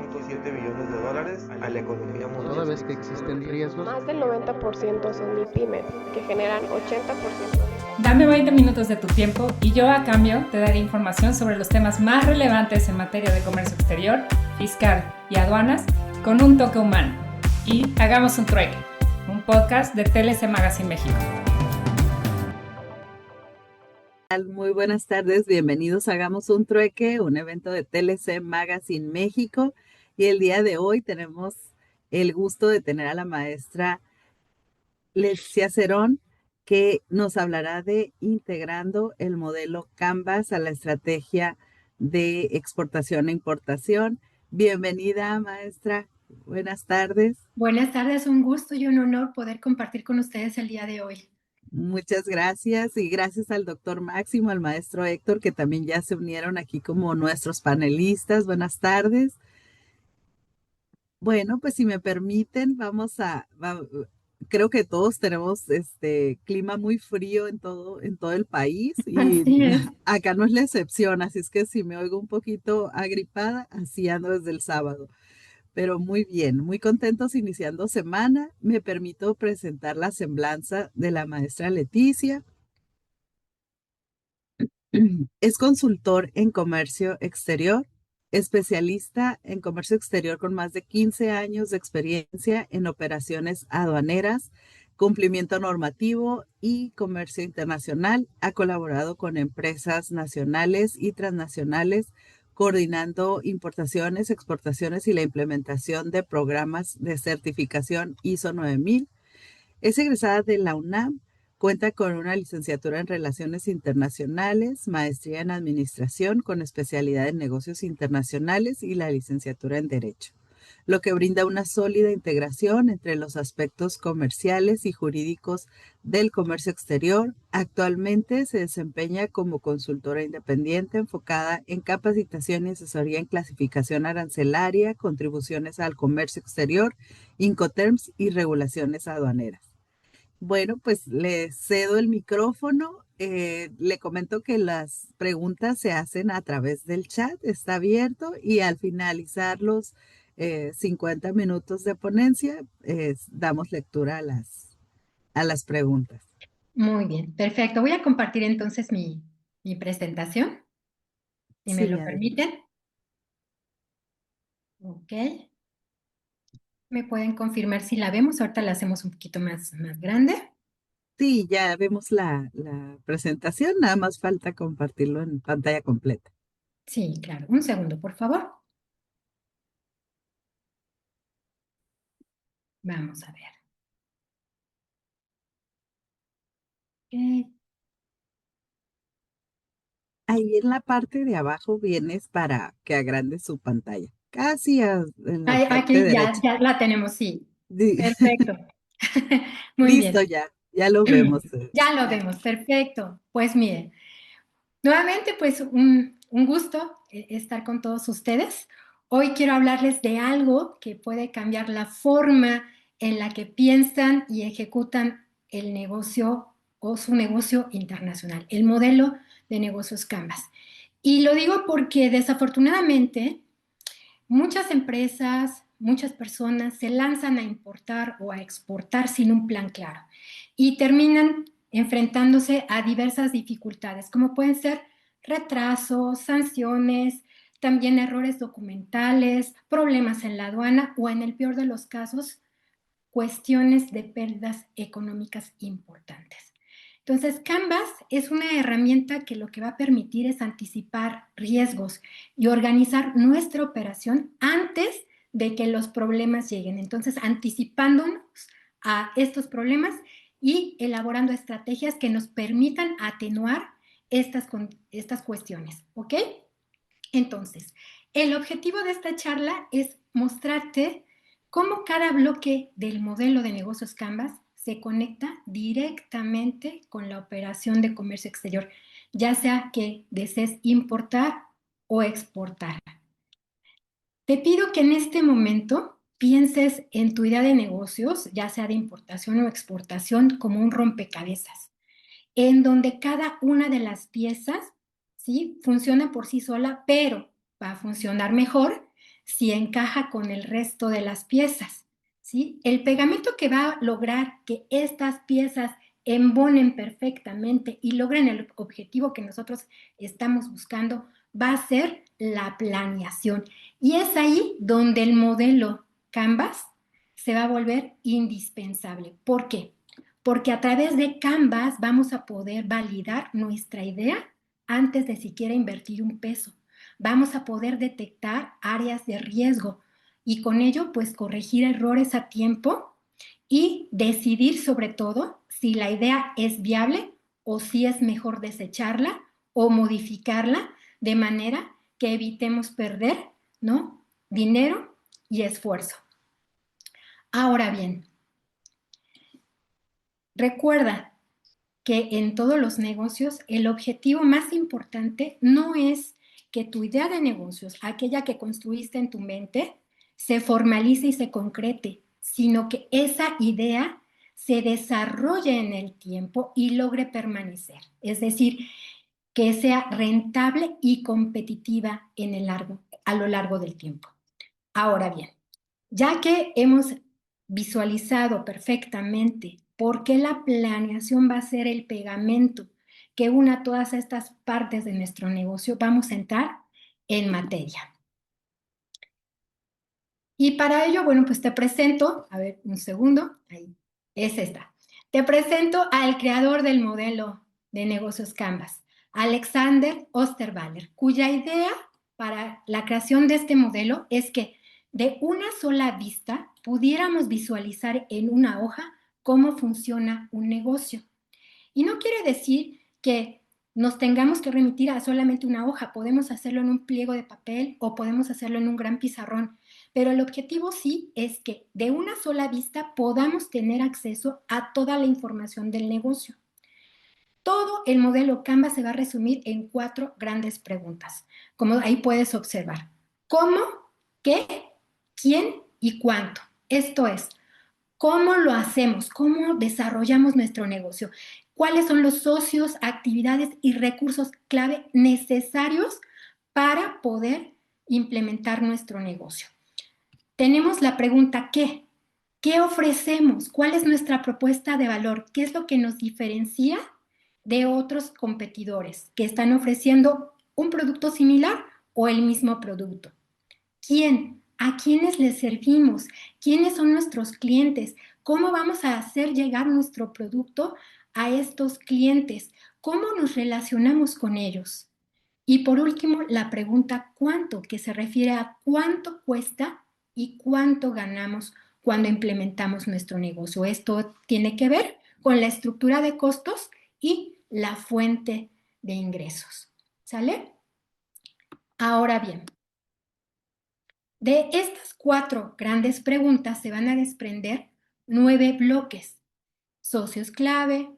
$1.7 billones a la economía mundial. Toda vez que existen riesgos, Más del 90% son MIPYMES, que generan 80%. Dame 20 minutos de tu tiempo y yo a cambio te daré información sobre los temas más relevantes en materia de comercio exterior, fiscal y aduanas con un toque humano. Y hagamos un trueque, un podcast de TLC Magazine México. Muy buenas tardes, bienvenidos a Hagamos un Trueque, un evento de TLC Magazine México. Y el día de hoy tenemos el gusto de tener a la maestra Leticia Cerón, que nos hablará de integrando el modelo Canvas a la estrategia de exportación e importación. Bienvenida, maestra. Buenas tardes. Buenas tardes, un gusto y un honor poder compartir con ustedes el día de hoy. Muchas gracias y gracias al doctor Máximo, al maestro Héctor, que también ya se unieron aquí como nuestros panelistas. Buenas tardes. Bueno, pues si me permiten, creo que todos tenemos clima muy frío en todo el país y Así es. acá no es la excepción, así es que si me oigo un poquito agripada, así ando desde el sábado. Pero muy bien, muy contentos iniciando semana. Me permito presentar la semblanza de la maestra Leticia. Es consultor en comercio exterior, especialista en comercio exterior con más de 15 años de experiencia en operaciones aduaneras, cumplimiento normativo y comercio internacional. Ha colaborado con empresas nacionales y transnacionales, coordinando importaciones, exportaciones y la implementación de programas de certificación ISO 9000. Es egresada de la UNAM. Cuenta con una licenciatura en Relaciones Internacionales, maestría en Administración con especialidad en Negocios Internacionales y la licenciatura en Derecho, lo que brinda una sólida integración entre los aspectos comerciales y jurídicos del comercio exterior. Actualmente se desempeña como consultora independiente enfocada en capacitación y asesoría en clasificación arancelaria, contribuciones al comercio exterior, Incoterms y regulaciones aduaneras. Bueno, pues le cedo el micrófono. Le comento que las preguntas se hacen a través del chat, está abierto y al finalizar los 50 minutos de ponencia, damos lectura a las preguntas. Muy bien, perfecto. Voy a compartir entonces mi presentación, si me Sí, lo permiten. Ok. ¿Me pueden confirmar si la vemos? Ahorita la hacemos un poquito más grande. Sí, ya vemos la presentación, nada más falta compartirlo en pantalla completa. Sí, claro. Un segundo, por favor. Vamos a ver. Ok. Ahí en la parte de abajo vienes para que agrande su pantalla, casi en la parte Aquí derecha. ya la tenemos, sí. Sí. Perfecto. Muy Listo, bien. ya lo vemos. Ya lo vemos, perfecto. Pues miren, nuevamente pues un gusto estar con todos ustedes. Hoy quiero hablarles de algo que puede cambiar la forma en la que piensan y ejecutan el negocio o su negocio internacional, el modelo de negocios Canvas. Y lo digo porque desafortunadamente muchas empresas, muchas personas se lanzan a importar o a exportar sin un plan claro y terminan enfrentándose a diversas dificultades, como pueden ser retrasos, sanciones, también errores documentales, problemas en la aduana o, en el peor de los casos, cuestiones de pérdidas económicas importantes. Entonces, Canvas es una herramienta que lo que va a permitir es anticipar riesgos y organizar nuestra operación antes de que los problemas lleguen. Entonces, anticipándonos a estos problemas y elaborando estrategias que nos permitan atenuar estas cuestiones, ¿ok? Entonces, el objetivo de esta charla es mostrarte cómo cada bloque del modelo de negocios Canvas se conecta directamente con la operación de comercio exterior, ya sea que desees importar o exportar. Te pido que en este momento pienses en tu idea de negocios, ya sea de importación o exportación, como un rompecabezas, en donde cada una de las piezas, ¿sí?, funciona por sí sola, pero va a funcionar mejor si encaja con el resto de las piezas, ¿sí? El pegamento que va a lograr que estas piezas embonen perfectamente y logren el objetivo que nosotros estamos buscando va a ser la planeación. Y es ahí donde el modelo Canvas se va a volver indispensable. ¿Por qué? Porque a través de Canvas vamos a poder validar nuestra idea antes de siquiera invertir un peso. Vamos a poder detectar áreas de riesgo y con ello pues corregir errores a tiempo y decidir sobre todo si la idea es viable o si es mejor desecharla o modificarla de manera que evitemos perder, ¿no?, dinero y esfuerzo. Ahora bien, recuerda que en todos los negocios el objetivo más importante no es que tu idea de negocios, aquella que construiste en tu mente, se formalice y se concrete, sino que esa idea se desarrolle en el tiempo y logre permanecer. Es decir, que sea rentable y competitiva a lo largo del tiempo. Ahora bien, ya que hemos visualizado perfectamente por qué la planeación va a ser el pegamento que una todas estas partes de nuestro negocio, vamos a entrar en materia. Y para ello, bueno, pues te presento, a ver, un segundo, ahí, es esta. Te presento al creador del modelo de negocios Canvas, Alexander Osterwalder, cuya idea para la creación de este modelo es que de una sola vista pudiéramos visualizar en una hoja cómo funciona un negocio. Y no quiere decir que nos tengamos que remitir a solamente una hoja, podemos hacerlo en un pliego de papel o podemos hacerlo en un gran pizarrón, pero el objetivo sí es que de una sola vista podamos tener acceso a toda la información del negocio. Todo el modelo Canvas se va a resumir en 4 grandes preguntas, como ahí puedes observar. ¿Cómo? ¿Qué? ¿Quién? ¿Y cuánto? Esto es, ¿cómo lo hacemos? ¿Cómo desarrollamos nuestro negocio? ¿Cuáles son los socios, actividades y recursos clave necesarios para poder implementar nuestro negocio? Tenemos la pregunta ¿qué? ¿Qué ofrecemos? ¿Cuál es nuestra propuesta de valor? ¿Qué es lo que nos diferencia de otros competidores que están ofreciendo un producto similar o el mismo producto? ¿Quién? ¿A quiénes les servimos? ¿Quiénes son nuestros clientes? ¿Cómo vamos a hacer llegar nuestro producto a estos clientes? ¿Cómo nos relacionamos con ellos? Y por último, la pregunta ¿cuánto? Que se refiere a cuánto cuesta y cuánto ganamos cuando implementamos nuestro negocio. Esto tiene que ver con la estructura de costos y la fuente de ingresos. ¿Sale? Ahora bien, de estas 4 grandes preguntas se van a desprender 9 bloques. Socios clave,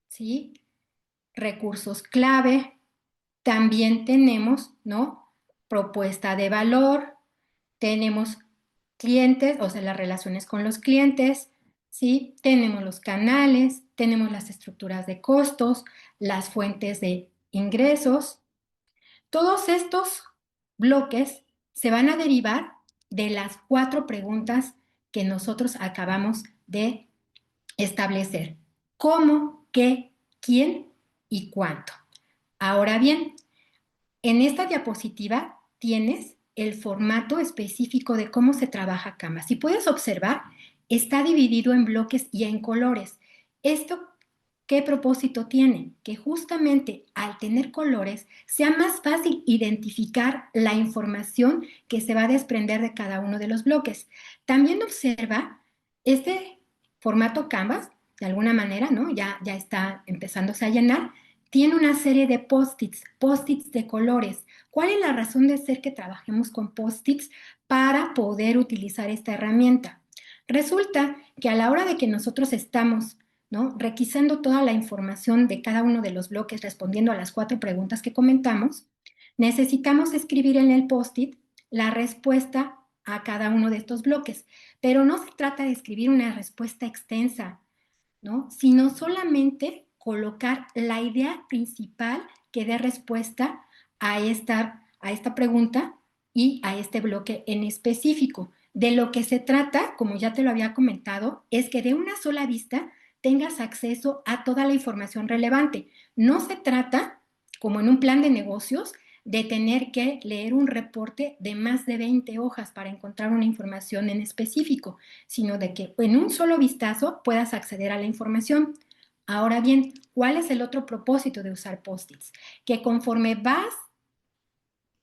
¿sí? Recursos clave. También tenemos, ¿no?, propuesta de valor. Tenemos clientes, o sea, las relaciones con los clientes, ¿sí? Tenemos los canales, tenemos las estructuras de costos, las fuentes de ingresos. Todos estos bloques se van a derivar de las 4 preguntas que nosotros acabamos de establecer. ¿Cómo? ¿Qué? ¿Quién? ¿Y cuánto? Ahora bien, en esta diapositiva tienes el formato específico de cómo se trabaja Canvas. Si puedes observar, está dividido en bloques y en colores. ¿Esto qué propósito tiene? Que justamente al tener colores sea más fácil identificar la información que se va a desprender de cada uno de los bloques. También observa este formato Canvas, de alguna manera, ¿no?, ya está empezándose a llenar. Tiene una serie de post-its de colores. ¿Cuál es la razón de ser que trabajemos con post-its para poder utilizar esta herramienta? Resulta que a la hora de que nosotros estamos, ¿no?, requisando toda la información de cada uno de los bloques, respondiendo a las 4 preguntas que comentamos, necesitamos escribir en el post-it la respuesta a cada uno de estos bloques. Pero no se trata de escribir una respuesta extensa, ¿no?, sino solamente colocar la idea principal que dé respuesta a esta pregunta y a este bloque en específico. De lo que se trata, como ya te lo había comentado, es que de una sola vista tengas acceso a toda la información relevante. No se trata, como en un plan de negocios, de tener que leer un reporte de más de 20 hojas para encontrar una información en específico, sino de que en un solo vistazo puedas acceder a la información. Ahora bien, ¿cuál es el otro propósito de usar post-its? Que conforme vas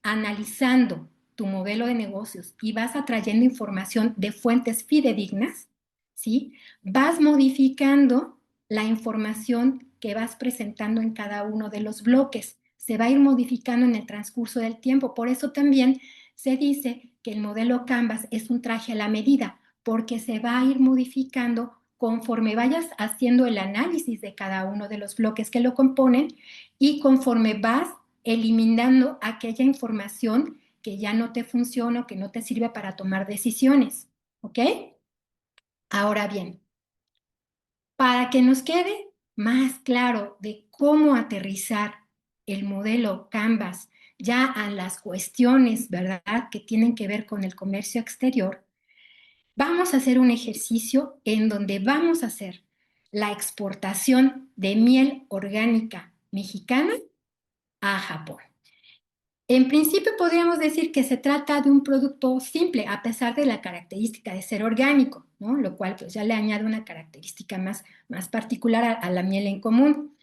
analizando tu modelo de negocios y vas atrayendo información de fuentes fidedignas, ¿sí? Vas modificando la información que vas presentando en cada uno de los bloques. Se va a ir modificando en el transcurso del tiempo. Por eso también se dice que el modelo Canvas es un traje a la medida, porque se va a ir modificando conforme vayas haciendo el análisis de cada uno de los bloques que lo componen y conforme vas eliminando aquella información que ya no te funciona o que no te sirve para tomar decisiones, ¿ok? Ahora bien, para que nos quede más claro de cómo aterrizar el modelo Canvas ya a las cuestiones, ¿verdad?, que tienen que ver con el comercio exterior, vamos a hacer un ejercicio en donde vamos a hacer la exportación de miel orgánica mexicana a Japón. En principio podríamos decir que se trata de un producto simple, a pesar de la característica de ser orgánico, ¿no? Lo cual pues ya le añade una característica más particular a la miel en común.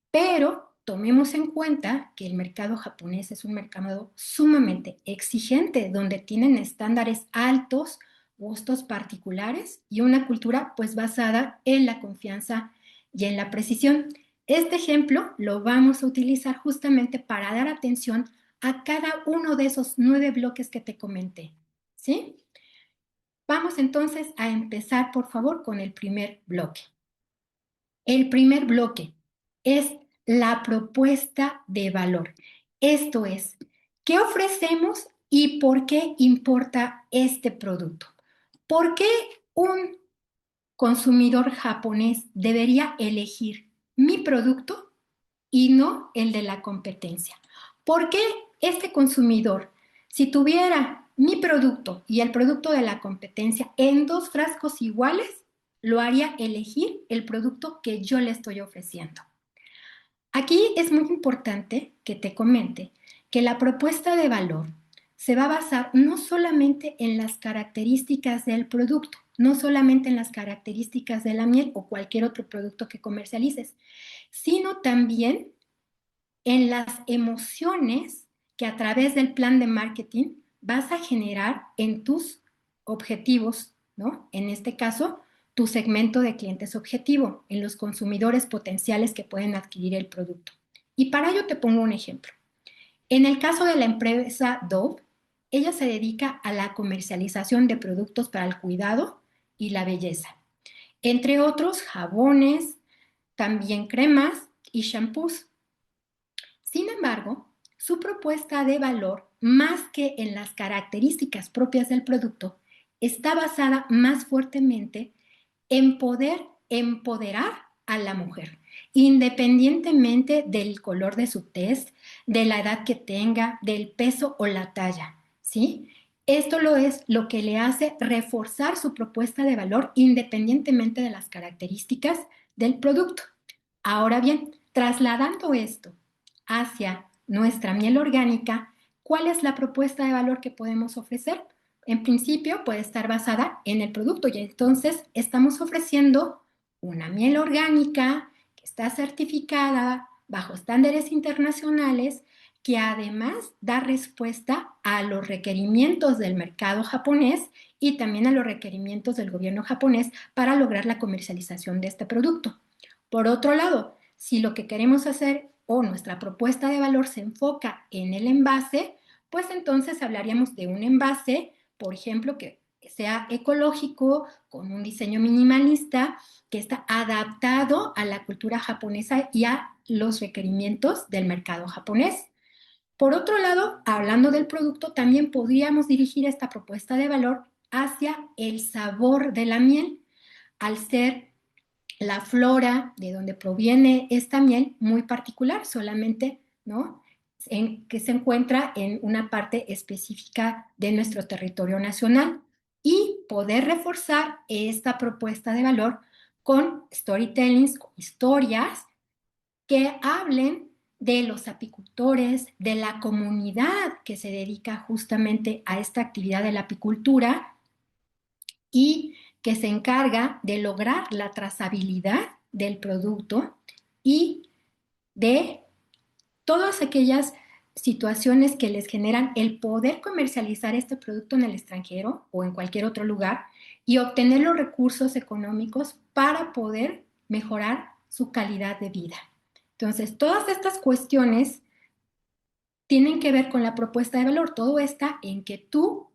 Pero tomemos en cuenta que el mercado japonés es un mercado sumamente exigente, donde tienen estándares altos, gustos particulares y una cultura pues basada en la confianza y en la precisión. Este ejemplo lo vamos a utilizar justamente para dar atención a cada uno de esos 9 bloques que te comenté, ¿sí? Vamos entonces a empezar, por favor, con el primer bloque. El primer bloque es la propuesta de valor. Esto es, ¿qué ofrecemos y por qué importa este producto? ¿Por qué un consumidor japonés debería elegir mi producto y no el de la competencia? ¿Por qué este consumidor, si tuviera mi producto y el producto de la competencia en 2 frascos iguales, lo haría elegir el producto que yo le estoy ofreciendo? Aquí es muy importante que te comente que la propuesta de valor se va a basar no solamente en las características del producto, no solamente en las características de la miel o cualquier otro producto que comercialices, sino también en las emociones que a través del plan de marketing vas a generar en tus objetivos, ¿no? En este caso, tu segmento de clientes objetivo, en los consumidores potenciales que pueden adquirir el producto. Y para ello te pongo un ejemplo. En el caso de la empresa Dove, ella se dedica a la comercialización de productos para el cuidado y la belleza, entre otros jabones, también cremas y shampoos. Sin embargo, su propuesta de valor, más que en las características propias del producto, está basada más fuertemente en poder empoderar a la mujer, independientemente del color de su tez, de la edad que tenga, del peso o la talla, ¿sí? Esto es lo que le hace reforzar su propuesta de valor independientemente de las características del producto. Ahora bien, trasladando esto hacia nuestra miel orgánica, ¿cuál es la propuesta de valor que podemos ofrecer? En principio puede estar basada en el producto y entonces estamos ofreciendo una miel orgánica que está certificada bajo estándares internacionales, que además da respuesta a los requerimientos del mercado japonés y también a los requerimientos del gobierno japonés para lograr la comercialización de este producto. Por otro lado, si lo que queremos hacer o nuestra propuesta de valor se enfoca en el envase, pues entonces hablaríamos de un envase, por ejemplo, que sea ecológico, con un diseño minimalista, que está adaptado a la cultura japonesa y a los requerimientos del mercado japonés. Por otro lado, hablando del producto, también podríamos dirigir esta propuesta de valor hacia el sabor de la miel, al ser la flora de donde proviene esta miel muy particular, solamente, ¿no?, que se encuentra en una parte específica de nuestro territorio nacional y poder reforzar esta propuesta de valor con storytellings, con historias que hablen de los apicultores, de la comunidad que se dedica justamente a esta actividad de la apicultura y que se encarga de lograr la trazabilidad del producto y de todas aquellas situaciones que les generan el poder comercializar este producto en el extranjero o en cualquier otro lugar y obtener los recursos económicos para poder mejorar su calidad de vida. Entonces, todas estas cuestiones tienen que ver con la propuesta de valor. Todo está en que tú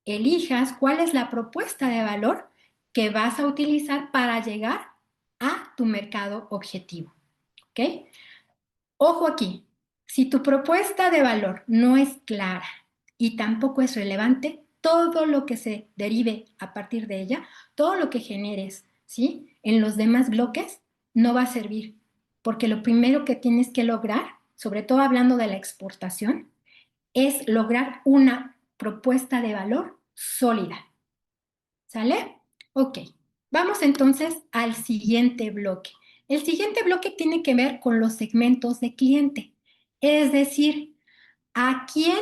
elijas cuál es la propuesta de valor que vas a utilizar para llegar a tu mercado objetivo. ¿Ok? Ojo aquí, si tu propuesta de valor no es clara y tampoco es relevante, todo lo que se derive a partir de ella, todo lo que generes, ¿sí?, en los demás bloques, no va a servir. Porque lo primero que tienes que lograr, sobre todo hablando de la exportación, es lograr una propuesta de valor sólida. ¿Sale? Ok. Vamos entonces al siguiente bloque. El siguiente bloque tiene que ver con los segmentos de cliente. Es decir, ¿a quién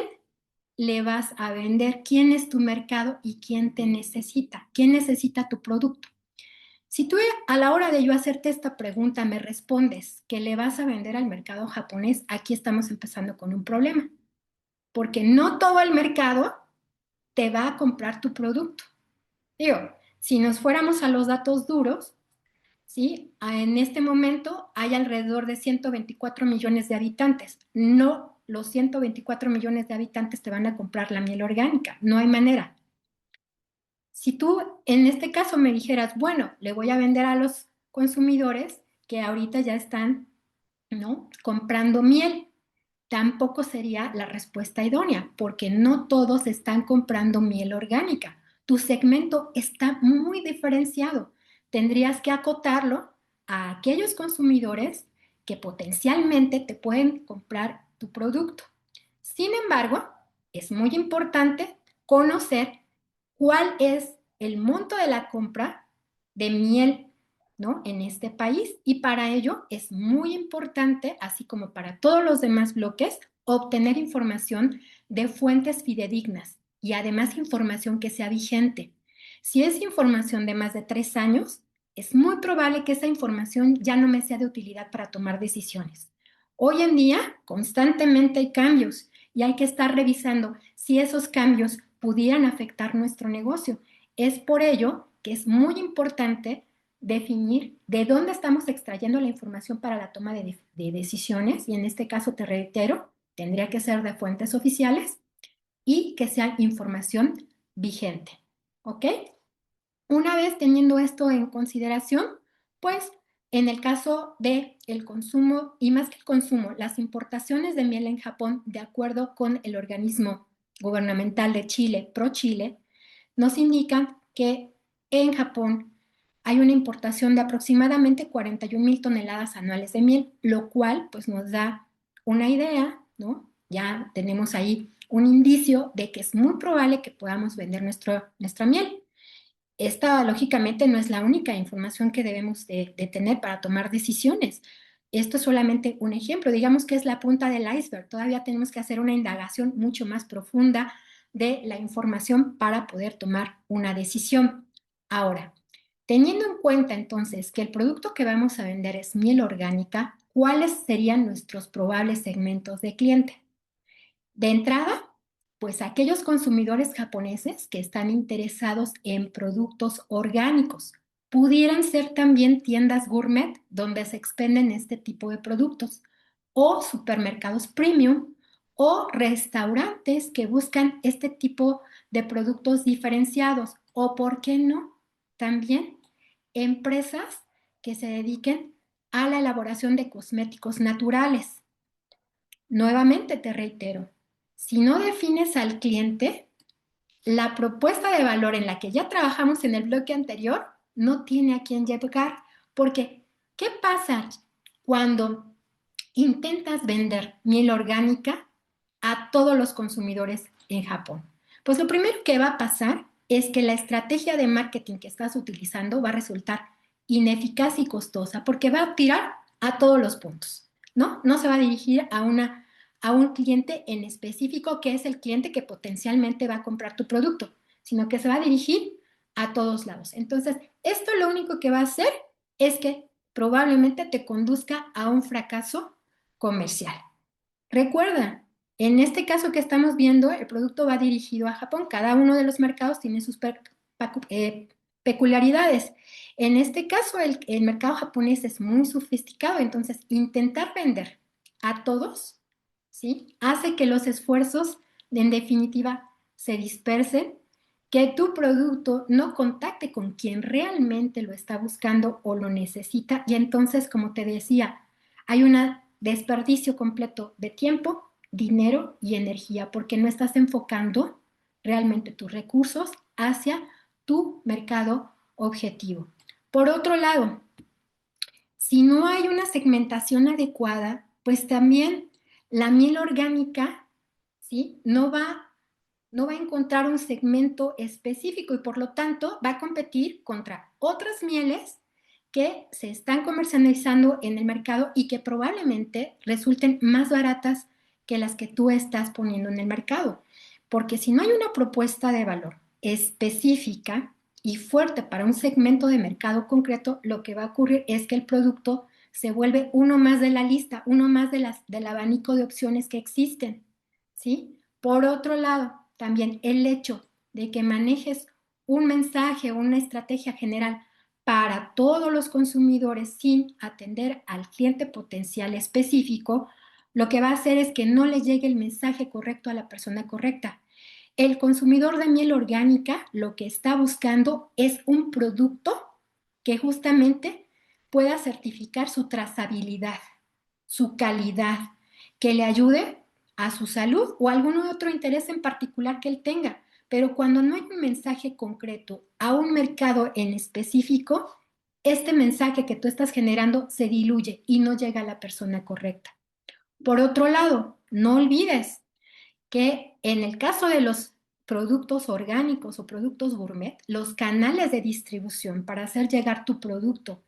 le vas a vender? ¿Quién es tu mercado y quién te necesita? ¿Quién necesita tu producto? Si tú a la hora de yo hacerte esta pregunta me respondes que le vas a vender al mercado japonés, aquí estamos empezando con un problema. Porque no todo el mercado te va a comprar tu producto. Digo, si nos fuéramos a los datos duros, ¿sí?, en este momento hay alrededor de 124 millones de habitantes. No, los 124 millones de habitantes te van a comprar la miel orgánica. No hay manera. Si tú en este caso me dijeras, bueno, le voy a vender a los consumidores que ahorita ya están, ¿no?, comprando miel, tampoco sería la respuesta idónea, porque no todos están comprando miel orgánica. Tu segmento está muy diferenciado. Tendrías que acotarlo a aquellos consumidores que potencialmente te pueden comprar tu producto. Sin embargo, es muy importante conocer cuál es el monto de la compra de miel, ¿no?, en este país, y para ello es muy importante, así como para todos los demás bloques, obtener información de fuentes fidedignas y además información que sea vigente. Si es información de más de 3 años, es muy probable que esa información ya no me sea de utilidad para tomar decisiones. Hoy en día, constantemente hay cambios y hay que estar revisando si esos cambios pudieran afectar nuestro negocio. Es por ello que es muy importante definir de dónde estamos extrayendo la información para la toma de decisiones, y en este caso, te reitero, tendría que ser de fuentes oficiales y que sea información vigente. ¿Ok? Una vez teniendo esto en consideración, pues en el caso del consumo, y más que el consumo, las importaciones de miel en Japón, de acuerdo con el organismo gubernamental de Chile, ProChile, nos indican que en Japón hay una importación de aproximadamente 41,000 toneladas anuales de miel, lo cual pues nos da una idea, ¿no? Ya tenemos ahí un indicio de que es muy probable que podamos vender nuestra miel. Esta, lógicamente, no es la única información que debemos de tener para tomar decisiones. Esto es solamente un ejemplo. Digamos que es la punta del iceberg. Todavía tenemos que hacer una indagación mucho más profunda de la información para poder tomar una decisión. Ahora, teniendo en cuenta entonces que el producto que vamos a vender es miel orgánica, ¿cuáles serían nuestros probables segmentos de cliente? De entrada, pues aquellos consumidores japoneses que están interesados en productos orgánicos. Pudieran ser también tiendas gourmet donde se expenden este tipo de productos, o supermercados premium, o restaurantes que buscan este tipo de productos diferenciados, o, ¿por qué no?, también empresas que se dediquen a la elaboración de cosméticos naturales. Nuevamente te reitero, si no defines al cliente, la propuesta de valor en la que ya trabajamos en el bloque anterior no tiene a quién llegar. Porque, ¿qué pasa cuando intentas vender miel orgánica a todos los consumidores en Japón. Pues lo primero que va a pasar es que la estrategia de marketing que estás utilizando va a resultar ineficaz y costosa porque va a tirar a todos los puntos, ¿no? No se va a dirigir a un cliente en específico que es el cliente que potencialmente va a comprar tu producto, sino que se va a dirigir a todos lados. Entonces, esto lo único que va a hacer es que probablemente te conduzca a un fracaso comercial. Recuerda, en este caso que estamos viendo, el producto va dirigido a Japón. Cada uno de los mercados tiene sus peculiaridades. En este caso, el mercado japonés es muy sofisticado, entonces intentar vender a todos, ¿sí?, hace que los esfuerzos, en definitiva, se dispersen, que tu producto no contacte con quien realmente lo está buscando o lo necesita, y entonces, como te decía, hay un desperdicio completo de tiempo, dinero y energía, porque no estás enfocando realmente tus recursos hacia tu mercado objetivo. Por otro lado, si no hay una segmentación adecuada, pues también la miel orgánica, ¿sí?, no va a encontrar un segmento específico y por lo tanto va a competir contra otras mieles que se están comercializando en el mercado y que probablemente resulten más baratas que las que tú estás poniendo en el mercado. Porque si no hay una propuesta de valor específica y fuerte para un segmento de mercado concreto, lo que va a ocurrir es que el producto se vuelve uno más de la lista, uno más del abanico de opciones que existen, ¿sí? Por otro lado, también el hecho de que manejes un mensaje o una estrategia general para todos los consumidores sin atender al cliente potencial específico, lo que va a hacer es que no le llegue el mensaje correcto a la persona correcta. El consumidor de miel orgánica lo que está buscando es un producto que justamente pueda certificar su trazabilidad, su calidad, que le ayude a su salud o algún otro interés en particular que él tenga. Pero cuando no hay un mensaje concreto a un mercado en específico, este mensaje que tú estás generando se diluye y no llega a la persona correcta. Por otro lado, no olvides que en el caso de los productos orgánicos o productos gourmet, los canales de distribución para hacer llegar tu producto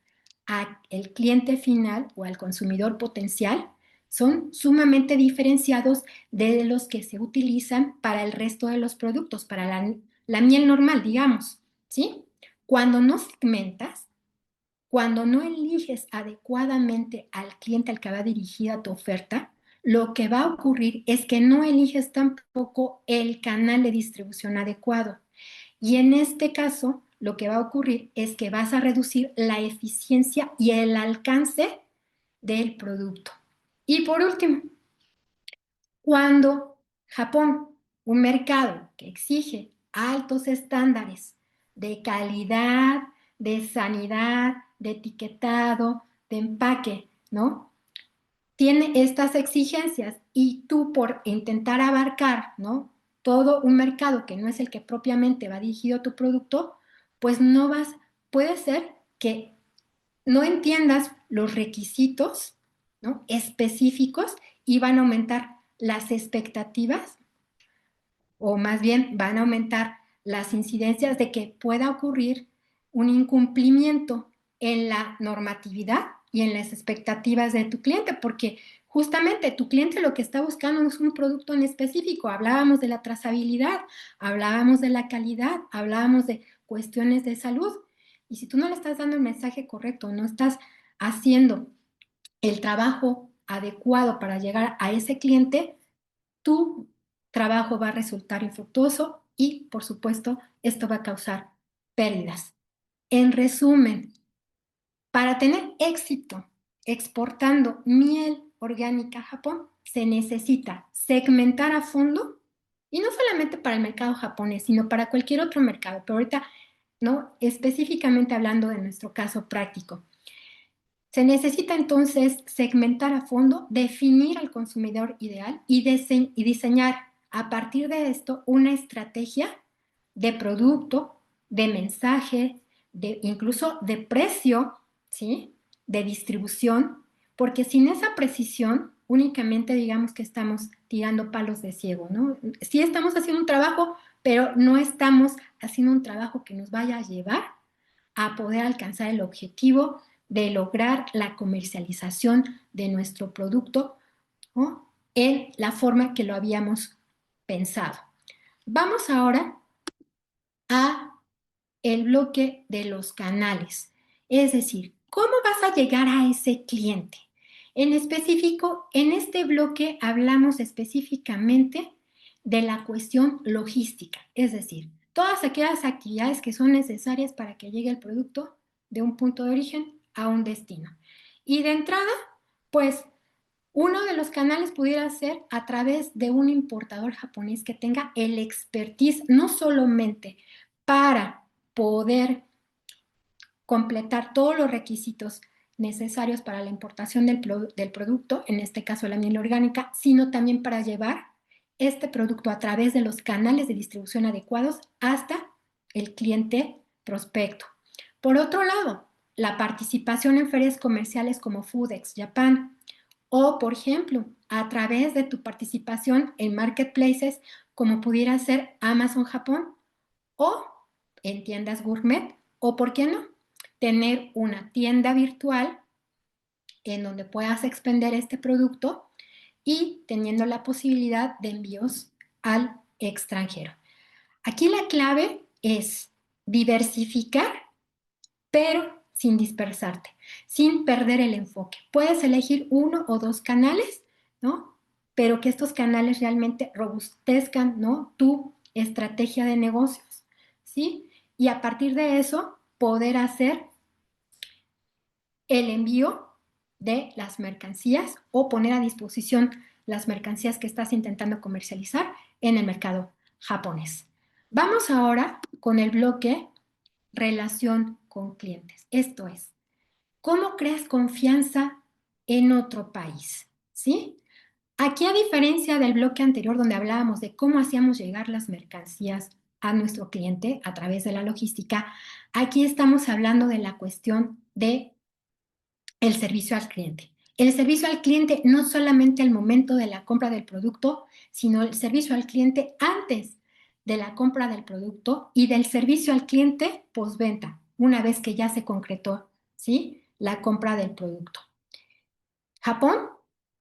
al cliente final o al consumidor potencial son sumamente diferenciados de los que se utilizan para el resto de los productos, para la miel normal, digamos, ¿sí? Cuando no segmentas, cuando no eliges adecuadamente al cliente al que va dirigida tu oferta, lo que va a ocurrir es que no eliges tampoco el canal de distribución adecuado. Y en este caso, lo que va a ocurrir es que vas a reducir la eficiencia y el alcance del producto. Y por último, cuando Japón, un mercado que exige altos estándares de calidad, de sanidad, de etiquetado, de empaque, ¿no?, tiene estas exigencias y tú por intentar abarcar, ¿no?, todo un mercado que no es el que propiamente va dirigido a tu producto, pues no puede ser que no entiendas los requisitos, ¿no?, específicos y van a aumentar las expectativas o más bien van a aumentar las incidencias de que pueda ocurrir un incumplimiento en la normatividad y en las expectativas de tu cliente, porque justamente tu cliente lo que está buscando es un producto en específico. Hablábamos de la trazabilidad, hablábamos de la calidad, hablábamos de cuestiones de salud. Y si tú no le estás dando el mensaje correcto, no estás haciendo el trabajo adecuado para llegar a ese cliente, tu trabajo va a resultar infructuoso y, por supuesto, esto va a causar pérdidas. En resumen, para tener éxito exportando miel orgánica a Japón, se necesita segmentar a fondo, y no solamente para el mercado japonés, sino para cualquier otro mercado, pero ahorita, ¿no?, específicamente hablando de nuestro caso práctico. Se necesita entonces segmentar a fondo, definir al consumidor ideal y diseñar a partir de esto una estrategia de producto, de mensaje, incluso de precio, ¿sí?, de distribución, porque sin esa precisión, únicamente digamos que estamos tirando palos de ciego, ¿no? Sí estamos haciendo un trabajo, pero no estamos haciendo un trabajo que nos vaya a llevar a poder alcanzar el objetivo de lograr la comercialización de nuestro producto, ¿no?, en la forma que lo habíamos pensado. Vamos ahora a el bloque de los canales, es decir, ¿cómo vas a llegar a ese cliente? En específico, en este bloque hablamos específicamente de la cuestión logística, es decir, todas aquellas actividades que son necesarias para que llegue el producto de un punto de origen a un destino. Y de entrada, pues, uno de los canales pudiera ser a través de un importador japonés que tenga el expertise, no solamente para poder completar todos los requisitos necesarios para la importación del producto, en este caso la miel orgánica, sino también para llevar este producto a través de los canales de distribución adecuados hasta el cliente prospecto. Por otro lado, la participación en ferias comerciales como Foodex Japan, o, por ejemplo, a través de tu participación en marketplaces como pudiera ser Amazon Japón, o en tiendas gourmet, o, ¿por qué no?, tener una tienda virtual en donde puedas expender este producto y teniendo la posibilidad de envíos al extranjero. Aquí la clave es diversificar, pero sin dispersarte, sin perder el enfoque. Puedes elegir uno o dos canales, ¿no?, pero que estos canales realmente robustezcan, ¿no?, tu estrategia de negocios, ¿sí? Y a partir de eso, poder hacer el envío de las mercancías o poner a disposición las mercancías que estás intentando comercializar en el mercado japonés. Vamos ahora con el bloque relación con clientes. Esto es, ¿cómo creas confianza en otro país? ¿Sí? Aquí, a diferencia del bloque anterior donde hablábamos de cómo hacíamos llegar las mercancías a nuestro cliente a través de la logística, aquí estamos hablando de la cuestión de el servicio al cliente. El servicio al cliente no solamente al momento de la compra del producto, sino el servicio al cliente antes de la compra del producto y del servicio al cliente postventa, una vez que ya se concretó, ¿sí?, la compra del producto. Japón,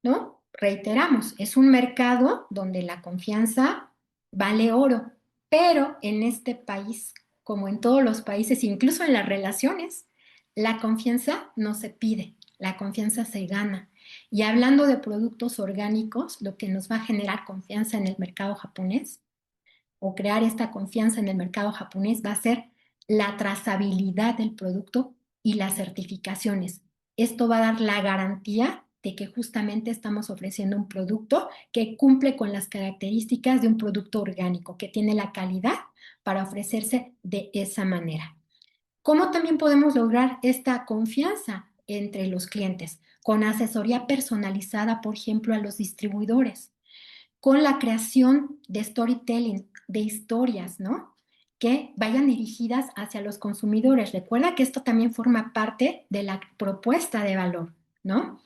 ¿no?, reiteramos, es un mercado donde la confianza vale oro, pero en este país, como en todos los países, incluso en las relaciones, la confianza no se pide, la confianza se gana. Y hablando de productos orgánicos, lo que nos va a generar confianza en el mercado japonés o crear esta confianza en el mercado japonés va a ser la trazabilidad del producto y las certificaciones. Esto va a dar la garantía de que justamente estamos ofreciendo un producto que cumple con las características de un producto orgánico, que tiene la calidad para ofrecerse de esa manera. ¿Cómo también podemos lograr esta confianza entre los clientes? Con asesoría personalizada, por ejemplo, a los distribuidores, con la creación de storytelling, de historias, ¿no?, que vayan dirigidas hacia los consumidores. Recuerda que esto también forma parte de la propuesta de valor, ¿no?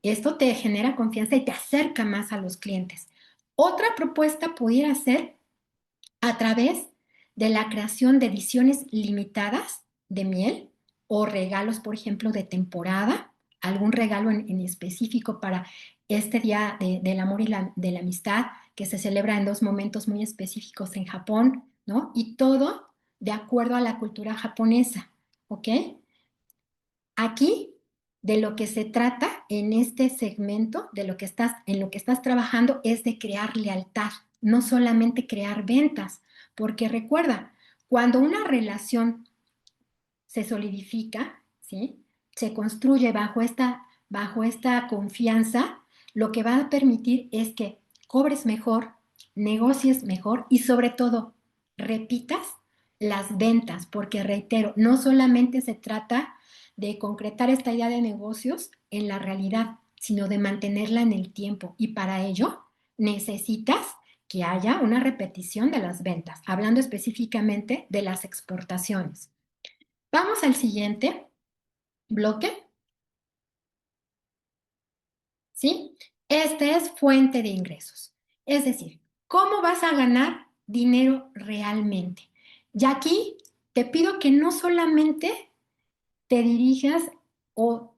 Esto te genera confianza y te acerca más a los clientes. Otra propuesta pudiera ser a través de la creación de ediciones limitadas de miel o regalos, por ejemplo, de temporada, algún regalo en específico para este Día del Amor y de la Amistad, que se celebra en dos momentos muy específicos en Japón, ¿no? Y todo de acuerdo a la cultura japonesa, ¿ok? Aquí, de lo que se trata en este segmento, en lo que estás trabajando, es de crear lealtad, no solamente crear ventas, porque recuerda, cuando una relación se solidifica, ¿sí?, se construye bajo esta confianza, lo que va a permitir es que cobres mejor, negocies mejor y sobre todo repitas las ventas, porque reitero, no solamente se trata de concretar esta idea de negocios en la realidad, sino de mantenerla en el tiempo, y para ello necesitas que haya una repetición de las ventas, hablando específicamente de las exportaciones. Vamos al siguiente bloque. ¿sí? Este es fuente de ingresos. Es decir, ¿cómo vas a ganar dinero realmente? Y aquí te pido que no solamente te dirijas o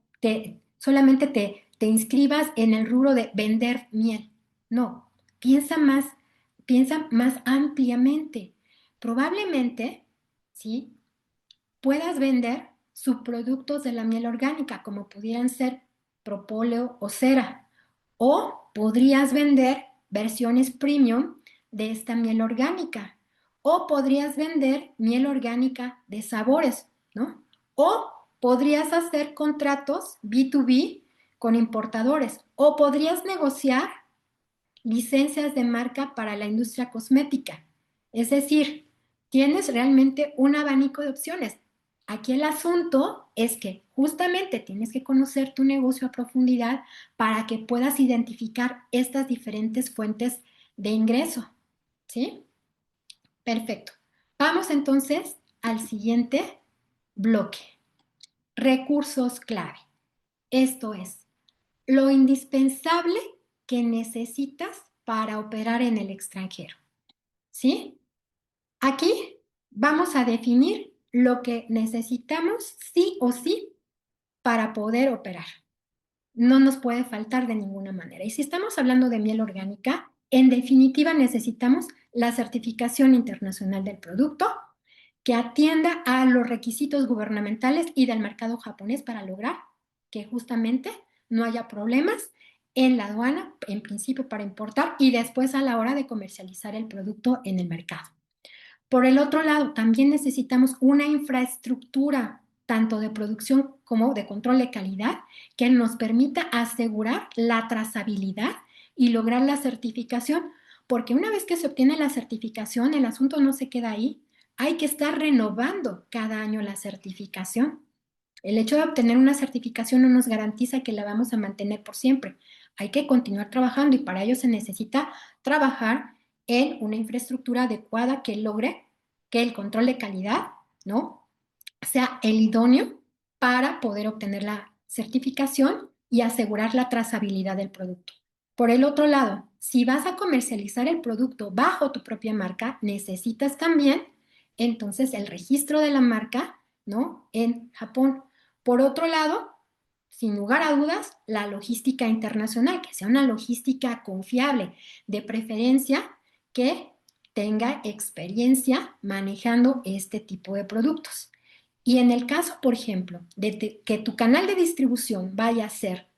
solamente te inscribas en el rubro de vender miel. No, piensa más ampliamente. Probablemente, ¿sí? Puedas vender subproductos de la miel orgánica, como pudieran ser propóleo o cera, o podrías vender versiones premium de esta miel orgánica, o podrías vender miel orgánica de sabores, ¿no? O podrías hacer contratos B2B con importadores, o podrías negociar licencias de marca para la industria cosmética. Es decir, tienes realmente un abanico de opciones. Aquí el asunto es que justamente tienes que conocer tu negocio a profundidad para que puedas identificar estas diferentes fuentes de ingreso. ¿Sí? Perfecto. Vamos entonces al siguiente bloque. Recursos clave. Esto es lo indispensable que necesitas para operar en el extranjero. ¿Sí? Aquí vamos a definir lo que necesitamos sí o sí para poder operar. No nos puede faltar de ninguna manera. Y si estamos hablando de miel orgánica, en definitiva necesitamos la certificación internacional del producto que atienda a los requisitos gubernamentales y del mercado japonés para lograr que justamente no haya problemas en la aduana, en principio para importar y después a la hora de comercializar el producto en el mercado. Por el otro lado, también necesitamos una infraestructura tanto de producción como de control de calidad que nos permita asegurar la trazabilidad y lograr la certificación, porque una vez que se obtiene la certificación, el asunto no se queda ahí. Hay que estar renovando cada año la certificación. El hecho de obtener una certificación no nos garantiza que la vamos a mantener por siempre. Hay que continuar trabajando y para ello se necesita trabajar en una infraestructura adecuada que logre que el control de calidad, ¿no?, sea el idóneo para poder obtener la certificación y asegurar la trazabilidad del producto. Por el otro lado, si vas a comercializar el producto bajo tu propia marca, necesitas también entonces el registro de la marca, ¿no?, en Japón. Por otro lado, sin lugar a dudas, la logística internacional, que sea una logística confiable, de preferencia que tenga experiencia manejando este tipo de productos. Y en el caso, por ejemplo, de que tu canal de distribución vaya a ser,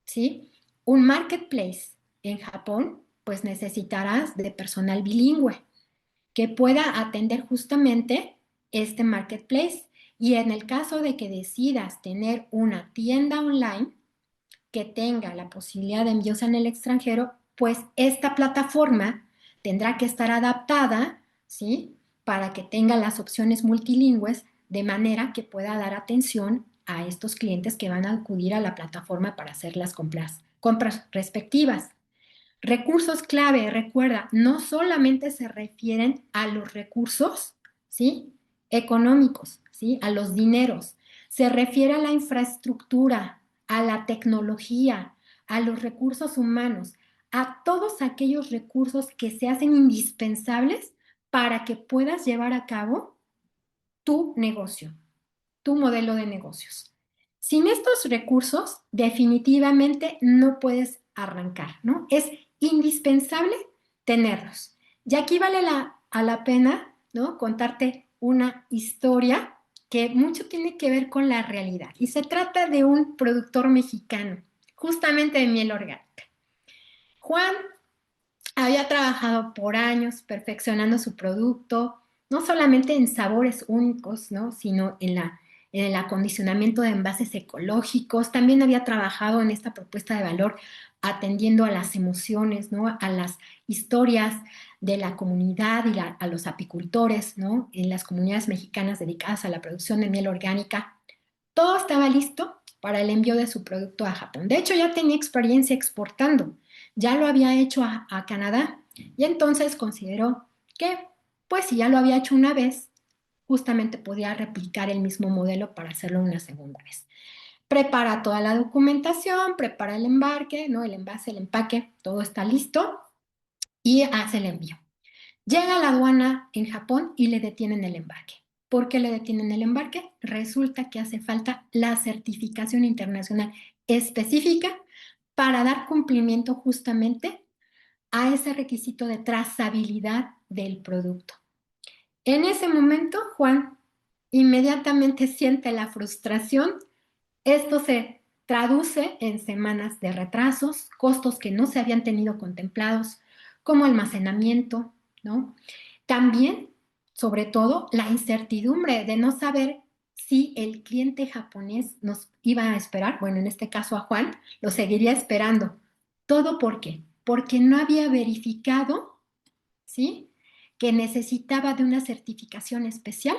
¿sí?, un marketplace en Japón, pues necesitarás de personal bilingüe que pueda atender justamente este marketplace. Y en el caso de que decidas tener una tienda online que tenga la posibilidad de envíos en el extranjero, pues esta plataforma tendrá que estar adaptada, ¿sí?, para que tenga las opciones multilingües de manera que pueda dar atención a estos clientes que van a acudir a la plataforma para hacer las compras respectivas. Recursos clave, recuerda, no solamente se refieren a los recursos, ¿sí?, económicos, ¿sí?, a los dineros. Se refiere a la infraestructura, a la tecnología, a los recursos humanos, a todos aquellos recursos que se hacen indispensables para que puedas llevar a cabo tu negocio, tu modelo de negocios. Sin estos recursos, definitivamente no puedes arrancar, ¿no? Es indispensable tenerlos. Y aquí vale a la pena, ¿no?, contarte una historia que mucho tiene que ver con la realidad. Y se trata de un productor mexicano, justamente de miel orgánica. Juan había trabajado por años perfeccionando su producto, no solamente en sabores únicos, ¿no?, sino en el acondicionamiento de envases ecológicos. También había trabajado en esta propuesta de valor atendiendo a las emociones, ¿no?, a las historias de la comunidad y a los apicultores, ¿no?, en las comunidades mexicanas dedicadas a la producción de miel orgánica. Todo estaba listo para el envío de su producto a Japón. De hecho, ya tenía experiencia exportando, ya lo había hecho a Canadá y entonces consideró que, pues si ya lo había hecho una vez, justamente podía replicar el mismo modelo para hacerlo una segunda vez. Prepara toda la documentación, prepara el embarque, ¿no? El envase, el empaque, todo está listo y hace el envío. Llega a la aduana en Japón y le detienen el embarque. ¿Por qué le detienen el embarque? Resulta que hace falta la certificación internacional específica para dar cumplimiento justamente a ese requisito de trazabilidad del producto. En ese momento, Juan inmediatamente siente la frustración. Esto se traduce en semanas de retrasos, costos que no se habían tenido contemplados, como almacenamiento, ¿no? También, sobre todo, la incertidumbre de no saber si el cliente japonés nos iba a esperar, bueno, en este caso a Juan, lo seguiría esperando. ¿Todo por qué? Porque no había verificado, ¿sí?, que necesitaba de una certificación especial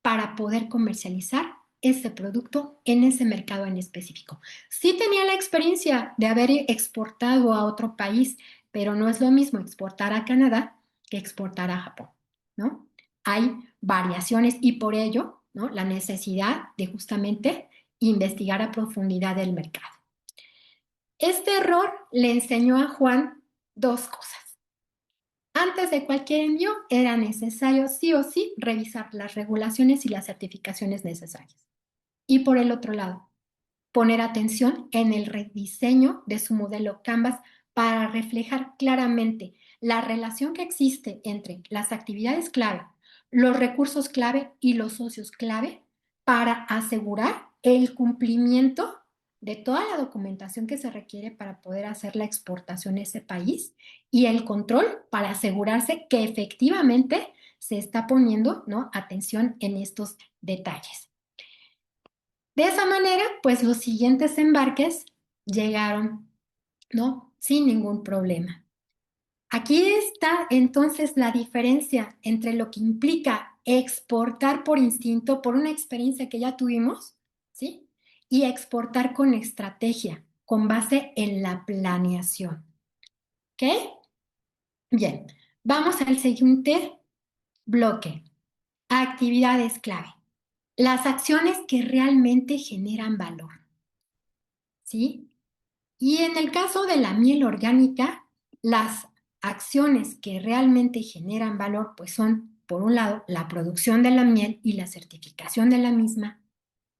para poder comercializar ese producto en ese mercado en específico. Sí tenía la experiencia de haber exportado a otro país, pero no es lo mismo exportar a Canadá que exportar a Japón, ¿no? Hay variaciones y por ello, ¿no?, la necesidad de justamente investigar a profundidad el mercado. Este error le enseñó a Juan dos cosas. Antes de cualquier envío era necesario sí o sí revisar las regulaciones y las certificaciones necesarias. Y por el otro lado, poner atención en el rediseño de su modelo Canvas para reflejar claramente la relación que existe entre las actividades clave, los recursos clave y los socios clave para asegurar el cumplimiento de toda la documentación que se requiere para poder hacer la exportación a ese país y el control para asegurarse que efectivamente se está poniendo, ¿no?, atención en estos detalles. De esa manera, pues los siguientes embarques llegaron, ¿no?, sin ningún problema. Aquí está entonces la diferencia entre lo que implica exportar por instinto, por una experiencia que ya tuvimos, ¿sí?, y exportar con estrategia, con base en la planeación. ¿Ok? Bien, vamos al siguiente bloque. Actividades clave. Las acciones que realmente generan valor, ¿sí? Y en el caso de la miel orgánica, las acciones que realmente generan valor, pues son, por un lado, la producción de la miel y la certificación de la misma.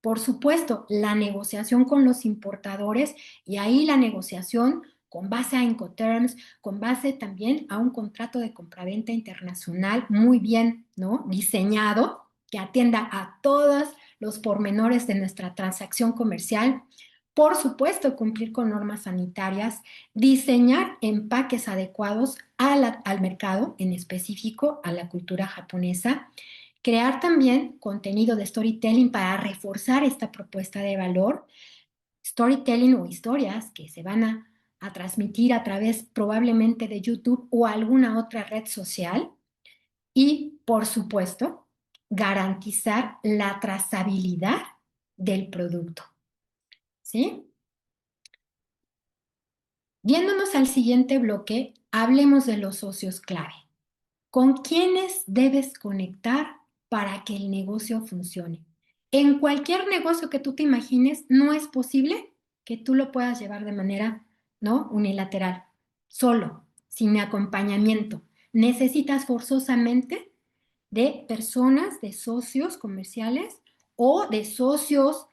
Por supuesto, la negociación con los importadores y ahí la negociación con base a Incoterms, con base también a un contrato de compraventa internacional muy bien, ¿no?, diseñado, que atienda a todos los pormenores de nuestra transacción comercial. Por supuesto, cumplir con normas sanitarias, diseñar empaques adecuados al mercado, en específico a la cultura japonesa, crear también contenido de storytelling para reforzar esta propuesta de valor, storytelling o historias que se van a transmitir a través probablemente de YouTube o alguna otra red social y, por supuesto, garantizar la trazabilidad del producto. ¿Sí? Viéndonos al siguiente bloque, hablemos de los socios clave. ¿Con quiénes debes conectar para que el negocio funcione? En cualquier negocio que tú te imagines, no es posible que tú lo puedas llevar de manera, ¿no?, unilateral, solo, sin acompañamiento. Necesitas forzosamente de personas, de socios comerciales o de socios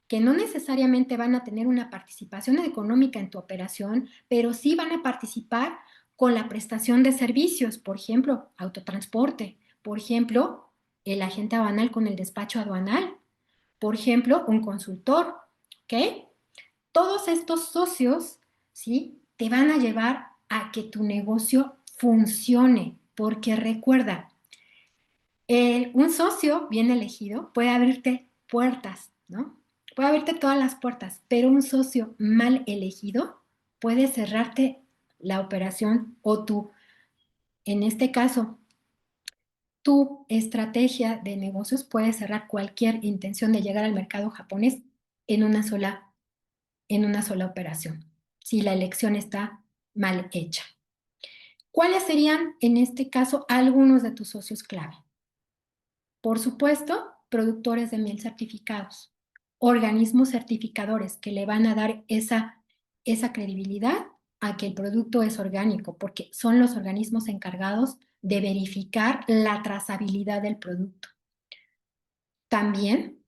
que no necesariamente van a tener una participación económica en tu operación, pero sí van a participar con la prestación de servicios, por ejemplo, autotransporte, por ejemplo, el agente aduanal con el despacho aduanal, por ejemplo, un consultor, ¿ok? Todos estos socios, ¿sí?, te van a llevar a que tu negocio funcione, porque recuerda, un socio bien elegido puede abrirte puertas, ¿no? Puede abrirte todas las puertas, pero un socio mal elegido puede cerrarte la operación o en este caso, tu estrategia de negocios puede cerrar cualquier intención de llegar al mercado japonés en una sola operación, si la elección está mal hecha. ¿Cuáles serían, en este caso, algunos de tus socios clave? Por supuesto, productores de miel certificados. organismos certificadores que le van a dar esa credibilidad a que el producto es orgánico, porque son los organismos encargados de verificar la trazabilidad del producto. También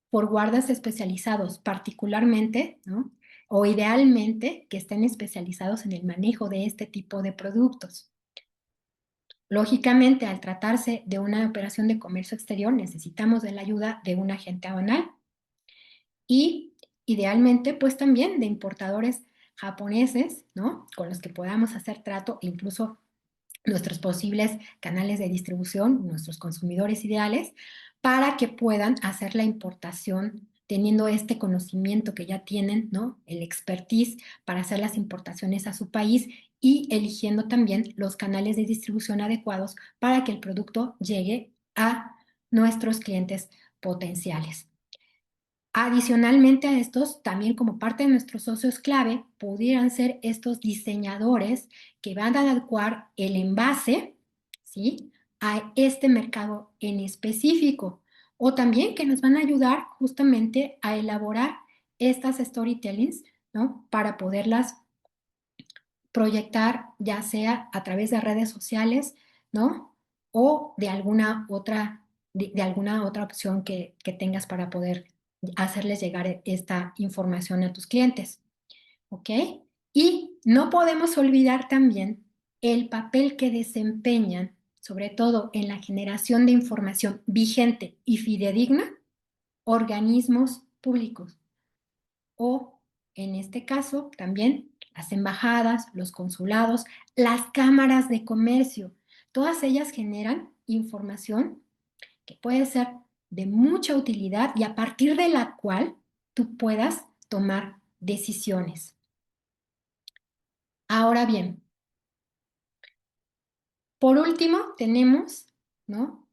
por guardas especializados, particularmente, ¿no? O idealmente que estén especializados en el manejo de este tipo de productos. Lógicamente, al tratarse de una operación de comercio exterior, necesitamos de la ayuda de un agente aduanal y idealmente, pues también de importadores japoneses, ¿no? Con los que podamos hacer trato, incluso nuestros posibles canales de distribución, nuestros consumidores ideales, para que puedan hacer la importación teniendo este conocimiento que ya tienen, ¿no? El expertise para hacer las importaciones a su país y eligiendo también los canales de distribución adecuados para que el producto llegue a nuestros clientes potenciales. Adicionalmente a estos, también como parte de nuestros socios clave, pudieran ser estos diseñadores que van a adecuar el envase, ¿sí?, a este mercado en específico, o también que nos van a ayudar justamente a elaborar estas storytellings, ¿no?, para poderlas proyectar ya sea a través de redes sociales, ¿no?, o de alguna otra opción que tengas para poder hacerles llegar esta información a tus clientes, ¿ok? Y no podemos olvidar también el papel que desempeñan, sobre todo en la generación de información vigente y fidedigna, organismos públicos o, en este caso, también las embajadas, los consulados, las cámaras de comercio. Todas ellas generan información que puede ser de mucha utilidad y a partir de la cual tú puedas tomar decisiones. Ahora bien, por último tenemos, ¿no?,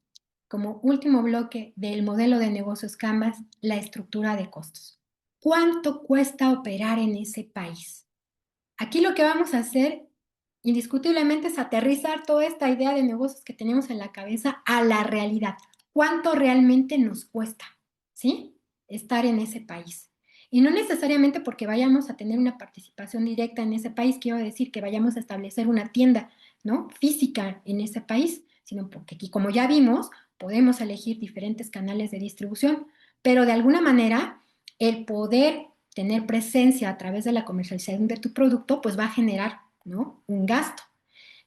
como último bloque del modelo de negocios Canvas, la estructura de costos. ¿Cuánto cuesta operar en ese país? Aquí lo que vamos a hacer indiscutiblemente es aterrizar toda esta idea de negocios que tenemos en la cabeza a la realidad. ¿Cuánto realmente nos cuesta, ¿sí?, estar en ese país? Y no necesariamente porque vayamos a tener una participación directa en ese país, quiero decir que vayamos a establecer una tienda, ¿no?, física en ese país, sino porque aquí, como ya vimos, podemos elegir diferentes canales de distribución, pero de alguna manera el poder tener presencia a través de la comercialización de tu producto, pues va a generar, ¿no?, un gasto.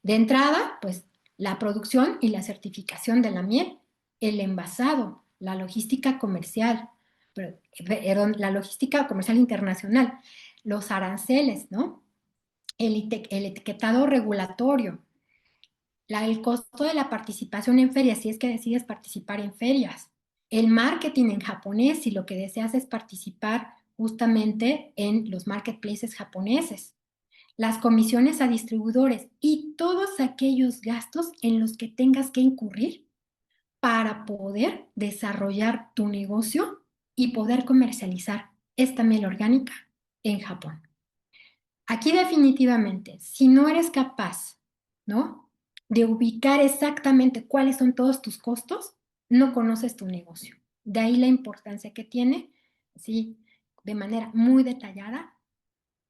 De entrada, pues la producción y la certificación de la miel, el envasado, la logística comercial, la logística comercial internacional, los aranceles, ¿no?, el etiquetado regulatorio, el costo de la participación en ferias, si es que decides participar en ferias, el marketing en japonés, si lo que deseas es participar justamente en los marketplaces japoneses, las comisiones a distribuidores y todos aquellos gastos en los que tengas que incurrir para poder desarrollar tu negocio y poder comercializar esta miel orgánica en Japón. Aquí definitivamente, si no eres capaz, ¿no?, de ubicar exactamente cuáles son todos tus costos, no conoces tu negocio. De ahí la importancia que tiene, ¿sí?, de manera muy detallada,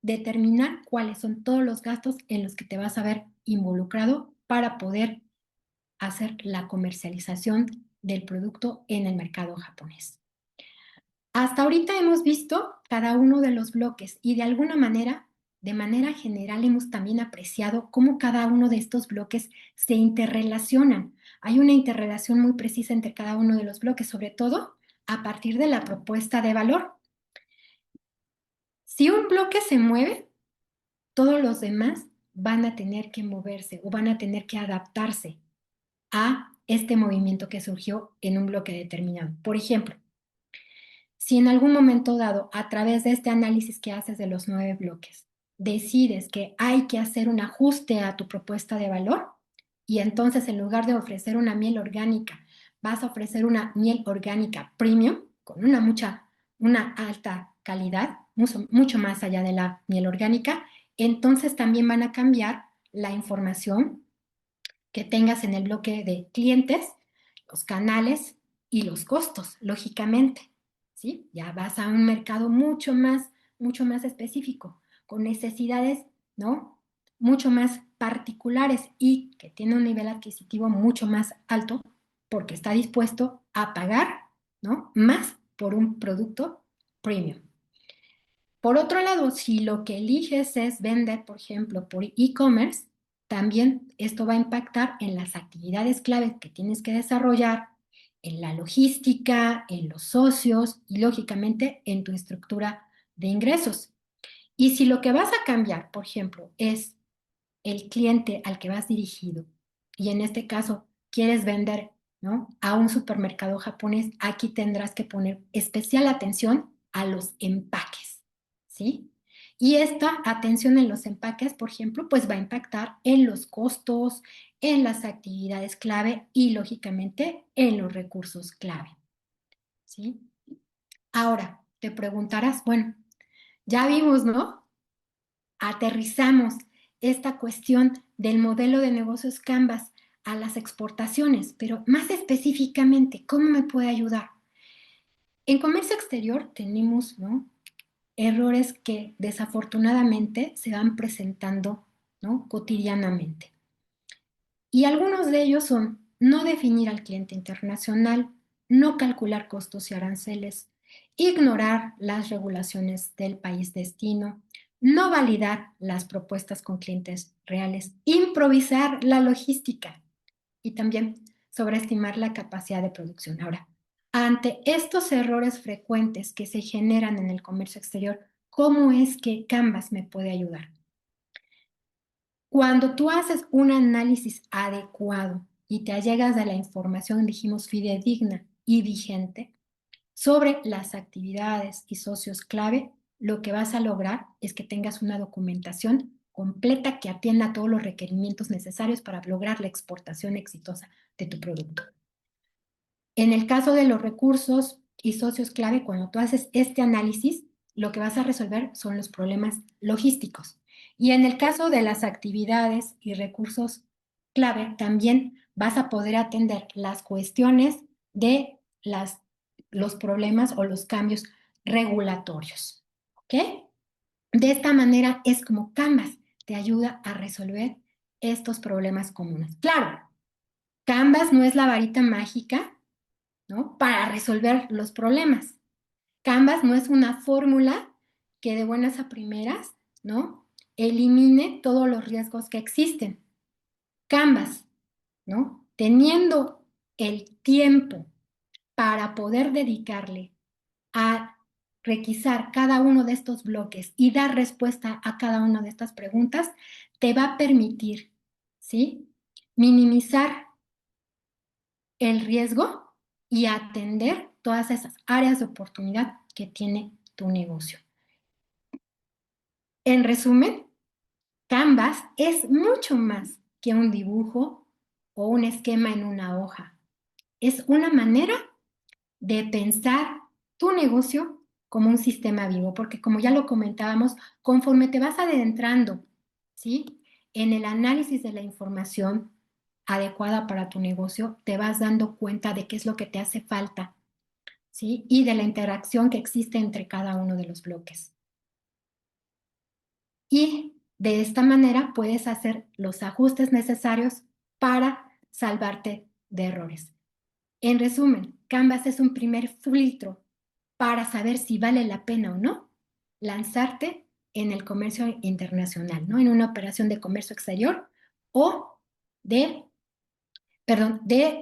determinar cuáles son todos los gastos en los que te vas a ver involucrado para poder hacer la comercialización del producto en el mercado japonés. Hasta ahorita hemos visto cada uno de los bloques y de alguna manera, de manera general, hemos también apreciado cómo cada uno de estos bloques se interrelacionan. Hay una interrelación muy precisa entre cada uno de los bloques, sobre todo a partir de la propuesta de valor. Si un bloque se mueve, todos los demás van a tener que moverse o van a tener que adaptarse a este movimiento que surgió en un bloque determinado. Por ejemplo, si en algún momento dado, a través de este análisis que haces de los 9 bloques, decides que hay que hacer un ajuste a tu propuesta de valor y entonces en lugar de ofrecer una miel orgánica, vas a ofrecer una miel orgánica premium con una alta calidad, mucho más allá de la miel orgánica, entonces también van a cambiar la información que tengas en el bloque de clientes, los canales y los costos, lógicamente, ¿sí? Ya vas a un mercado mucho más específico, con necesidades, ¿no? Mucho más particulares y que tiene un nivel adquisitivo mucho más alto porque está dispuesto a pagar, ¿no? Más por un producto premium. Por otro lado, si lo que eliges es vender, por ejemplo, por e-commerce, también esto va a impactar en las actividades claves que tienes que desarrollar, en la logística, en los socios y, lógicamente, en tu estructura de ingresos. Y si lo que vas a cambiar, por ejemplo, es el cliente al que vas dirigido, y en este caso quieres vender, ¿no?, a un supermercado japonés, aquí tendrás que poner especial atención a los empaques, ¿sí? Y esta atención en los empaques, por ejemplo, pues va a impactar en los costos, en las actividades clave y, lógicamente, en los recursos clave, ¿sí? Ahora, te preguntarás, bueno, ya vimos, ¿no? Aterrizamos esta cuestión del modelo de negocios Canvas a las exportaciones, pero más específicamente, ¿cómo me puede ayudar? En comercio exterior tenemos, ¿no?, errores que desafortunadamente se van presentando, ¿no?, cotidianamente. Y algunos de ellos son no definir al cliente internacional, no calcular costos y aranceles, ignorar las regulaciones del país destino, no validar las propuestas con clientes reales, improvisar la logística y también sobreestimar la capacidad de producción. Ahora, ante estos errores frecuentes que se generan en el comercio exterior, ¿cómo es que Canvas me puede ayudar? Cuando tú haces un análisis adecuado y te allegas a la información, dijimos, fidedigna y vigente sobre las actividades y socios clave, lo que vas a lograr es que tengas una documentación completa que atienda a todos los requerimientos necesarios para lograr la exportación exitosa de tu producto. En el caso de los recursos y socios clave, cuando tú haces este análisis, lo que vas a resolver son los problemas logísticos. Y en el caso de las actividades y recursos clave, también vas a poder atender las cuestiones de los problemas o los cambios regulatorios. ¿Ok? De esta manera es como Canvas te ayuda a resolver estos problemas comunes. Claro, Canvas no es la varita mágica, ¿no?, para resolver los problemas. Canvas no es una fórmula que de buenas a primeras, ¿no?, elimine todos los riesgos que existen. Canvas, ¿no?, teniendo el tiempo para poder dedicarle a requisar cada uno de estos bloques y dar respuesta a cada una de estas preguntas, te va a permitir, ¿sí?, minimizar el riesgo y atender todas esas áreas de oportunidad que tiene tu negocio. En resumen, Canvas es mucho más que un dibujo o un esquema en una hoja. Es una manera de pensar tu negocio como un sistema vivo, porque como ya lo comentábamos, conforme te vas adentrando, ¿sí?, en el análisis de la información adecuada para tu negocio, te vas dando cuenta de qué es lo que te hace falta, ¿sí?, y de la interacción que existe entre cada uno de los bloques. Y de esta manera puedes hacer los ajustes necesarios para salvarte de errores. En resumen, Canvas es un primer filtro para saber si vale la pena o no lanzarte en el comercio internacional, ¿no?, en una operación de comercio exterior o de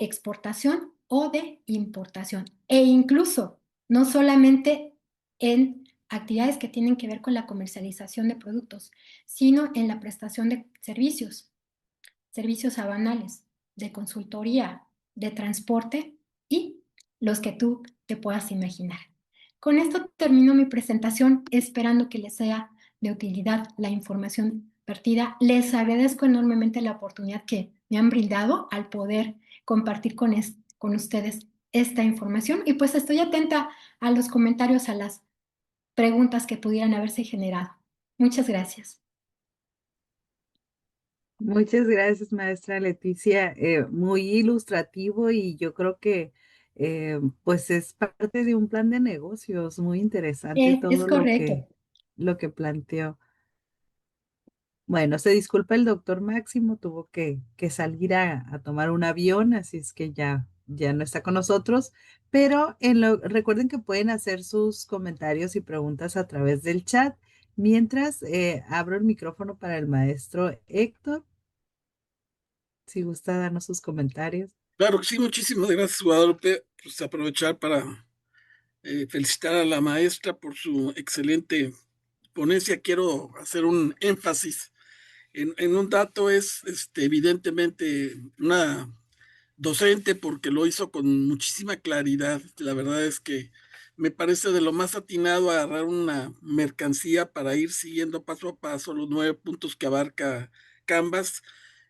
exportación o de importación. E incluso, no solamente en actividades que tienen que ver con la comercialización de productos, sino en la prestación de servicios, servicios aduanales, de consultoría, de transporte y los que tú te puedas imaginar. Con esto termino mi presentación, esperando que les sea de utilidad la información vertida. Les agradezco enormemente la oportunidad que me han brindado al poder compartir con ustedes esta información y pues estoy atenta a los comentarios, a las preguntas que pudieran haberse generado. Muchas gracias. Muchas gracias, maestra Leticia. Muy ilustrativo y yo creo que pues es parte de un plan de negocios muy interesante Es todo correcto. lo que planteó. Bueno, se disculpa el doctor Máximo, tuvo que salir a tomar un avión, así es que ya no está con nosotros, pero recuerden que pueden hacer sus comentarios y preguntas a través del chat, mientras abro el micrófono para el maestro Héctor, si gusta darnos sus comentarios. Claro que sí, muchísimas gracias, Guadalupe. Pues aprovechar para felicitar a la maestra por su excelente ponencia. Quiero hacer un énfasis en un dato. Es evidentemente una docente porque lo hizo con muchísima claridad. La verdad es que me parece de lo más atinado agarrar una mercancía para ir siguiendo paso a paso los 9 puntos que abarca Canvas.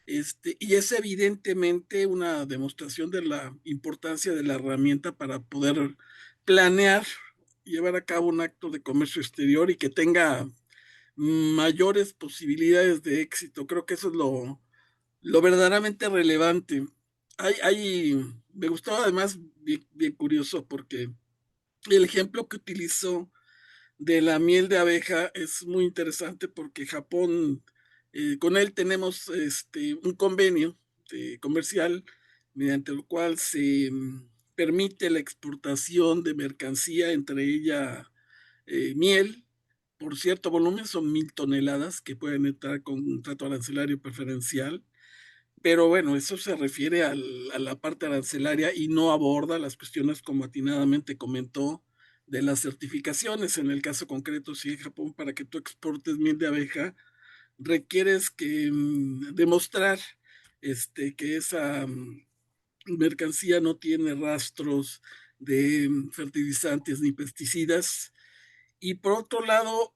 Y es evidentemente una demostración de la importancia de la herramienta para poder planear, llevar a cabo un acto de comercio exterior y que tenga mayores posibilidades de éxito. Creo que eso es lo verdaderamente relevante. Me gustaba además, bien, bien curioso, porque el ejemplo que utilizó de la miel de abeja es muy interesante porque Japón, con él tenemos un convenio comercial mediante el cual se permite la exportación de mercancía, entre ella miel, por cierto volumen, son 1.000 toneladas que pueden entrar con un trato arancelario preferencial. Pero bueno, eso se refiere a la parte arancelaria y no aborda las cuestiones, como atinadamente comentó, de las certificaciones. En el caso concreto, si en Japón, para que tú exportes miel de abeja, requieres que demostrar que esa mercancía no tiene rastros de fertilizantes ni pesticidas. Y por otro lado,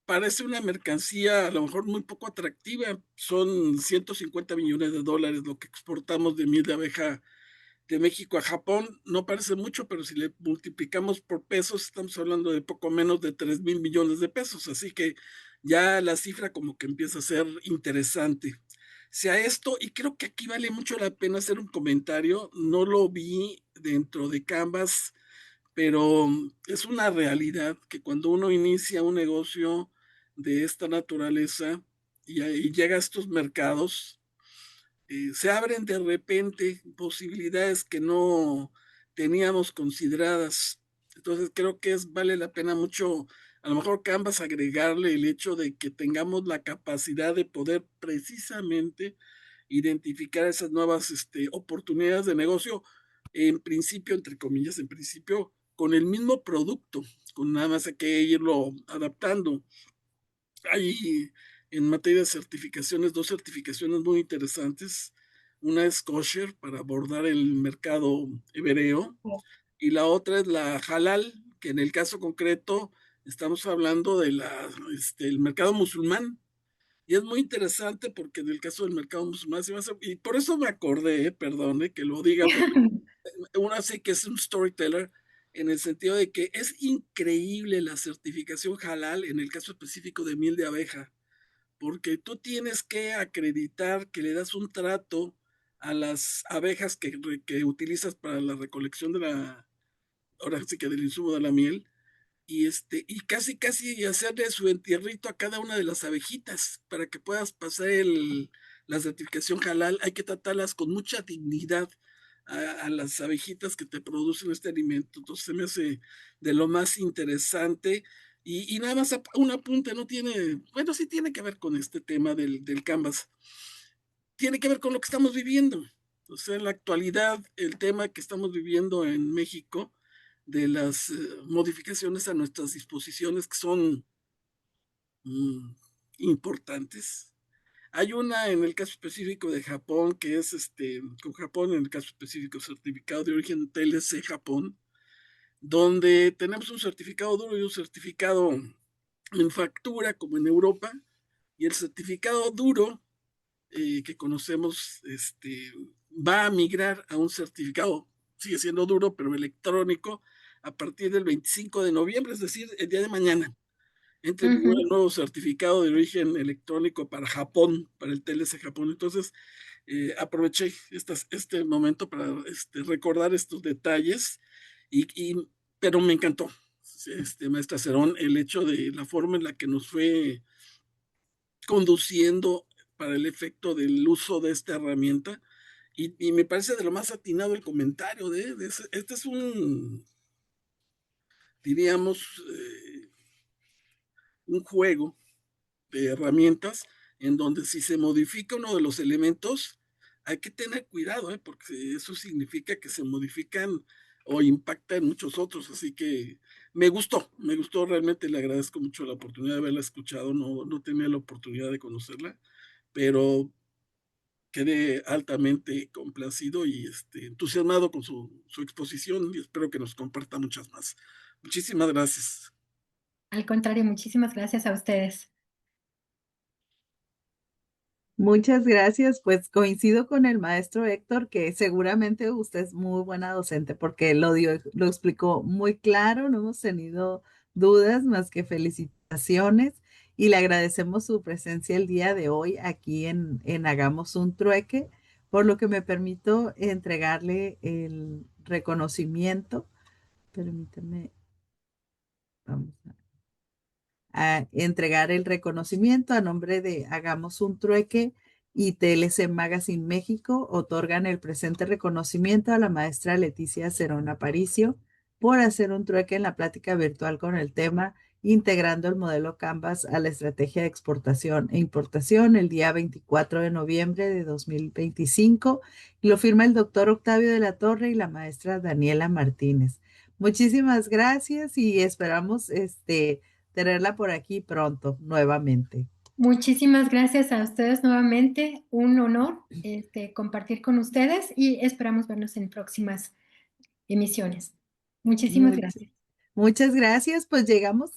parece una mercancía a lo mejor muy poco atractiva. Son 150 millones de dólares lo que exportamos de miel de abeja de México a Japón. No parece mucho, pero si le multiplicamos por pesos, estamos hablando de poco menos de 3.000 millones de pesos. Así que ya la cifra como que empieza a ser interesante. Sea esto, y creo que aquí vale mucho la pena hacer un comentario. No lo vi dentro de Canvas, pero es una realidad que cuando uno inicia un negocio de esta naturaleza y llega a estos mercados, se abren de repente posibilidades que no teníamos consideradas. Entonces creo que vale la pena mucho, a lo mejor Canvas, agregarle el hecho de que tengamos la capacidad de poder precisamente identificar esas nuevas oportunidades de negocio, en principio, entre comillas, en principio, con el mismo producto, con nada más hay que irlo adaptando. Hay en materia de certificaciones 2 certificaciones muy interesantes. Una es kosher para abordar el mercado hebreo y la otra es la halal, que en el caso concreto estamos hablando de el mercado musulmán. Y es muy interesante porque en el caso del mercado musulmán y por eso me acordé, perdone que lo diga, porque uno sí que es un storyteller en el sentido de que es increíble la certificación halal en el caso específico de miel de abeja, porque tú tienes que acreditar que le das un trato a las abejas que utilizas para la recolección ahora sí que del insumo de la miel, y casi hacerle su entierrito a cada una de las abejitas para que puedas pasar la certificación halal. Hay que tratarlas con mucha dignidad a las abejitas que te producen este alimento. Entonces se me hace de lo más interesante. Y nada más un apunte, no tiene, bueno, sí tiene que ver con este tema del Canvas, tiene que ver con lo que estamos viviendo. O sea, en la actualidad, el tema que estamos viviendo en México de las modificaciones a nuestras disposiciones que son mm, importantes. Hay una en el caso específico de Japón, que es con Japón, en el caso específico, certificado de origen TLC Japón, donde tenemos un certificado duro y un certificado en factura, como en Europa, y el certificado duro que conocemos va a migrar a un certificado, sigue siendo duro, pero electrónico, a partir del 25 de noviembre, es decir, el día de mañana. Entra el nuevo certificado de origen electrónico para Japón, para el TLC Japón. Entonces, aproveché este momento para recordar estos detalles, pero me encantó, maestra Cerón, el hecho de la forma en la que nos fue conduciendo para el efecto del uso de esta herramienta. Y me parece de lo más atinado el comentario este es diríamos, un juego de herramientas en donde si se modifica uno de los elementos, hay que tener cuidado, porque eso significa que se modifican o impactan muchos otros. Así que me gustó realmente, le agradezco mucho la oportunidad de haberla escuchado, no tenía la oportunidad de conocerla, pero quedé altamente complacido y entusiasmado con su exposición y espero que nos comparta muchas más. Muchísimas gracias. Al contrario, muchísimas gracias a ustedes. Muchas gracias. Pues coincido con el maestro Héctor que seguramente usted es muy buena docente porque lo explicó muy claro, no hemos tenido dudas más que felicitaciones y le agradecemos su presencia el día de hoy aquí en Hagamos un Trueque, por lo que me permito entregarle el reconocimiento. Permítame, vamos a entregar el reconocimiento a nombre de Hagamos un Trueque y TLC Magazine México. Otorgan el presente reconocimiento a la maestra Leticia Cerón Aparicio por hacer un trueque en la plática virtual con el tema Integrando el modelo Canvas a la estrategia de exportación e importación el día 24 de noviembre de 2025. Y lo firma el doctor Octavio de la Torre y la maestra Daniela Martínez. Muchísimas gracias y esperamos tenerla por aquí pronto, nuevamente. Muchísimas gracias a ustedes nuevamente. Un honor compartir con ustedes y esperamos vernos en próximas emisiones. Muchísimas gracias. Muchas gracias. Pues llegamos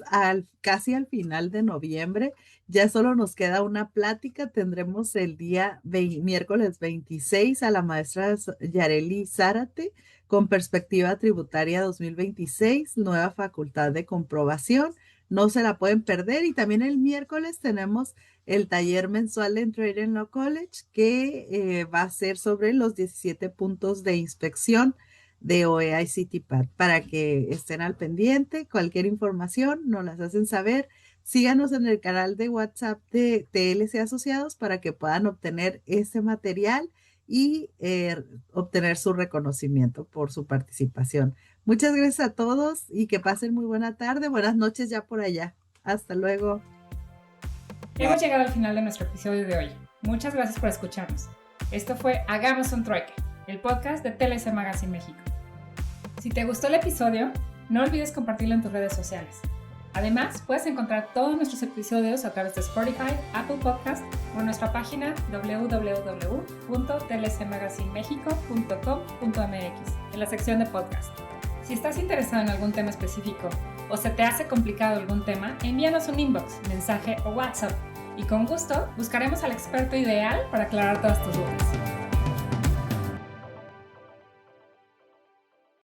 casi al final de noviembre. Ya solo nos queda una plática. Tendremos el día miércoles 26 a la maestra Yareli Zárate con Perspectiva Tributaria 2026, nueva facultad de comprobación. No se la pueden perder. Y también el miércoles tenemos el taller mensual en Trading Law College que va a ser sobre los 17 puntos de inspección de OEA y CITIPAD. Para que estén al pendiente, cualquier información nos las hacen saber. Síganos en el canal de WhatsApp de TLC Asociados para que puedan obtener este material y obtener su reconocimiento por su participación. Muchas gracias a todos y que pasen muy buena tarde. Buenas noches ya por allá. Hasta luego. Hemos llegado al final de nuestro episodio de hoy. Muchas gracias por escucharnos. Esto fue Hagamos un Trueque, el podcast de TLC Magazine México. Si te gustó el episodio, no olvides compartirlo en tus redes sociales. Además, puedes encontrar todos nuestros episodios a través de Spotify, Apple Podcast o en nuestra página www.tlcmagazinemexico.com.mx en la sección de podcast. Si estás interesado en algún tema específico o se te hace complicado algún tema, envíanos un inbox, mensaje o WhatsApp y con gusto buscaremos al experto ideal para aclarar todas tus dudas.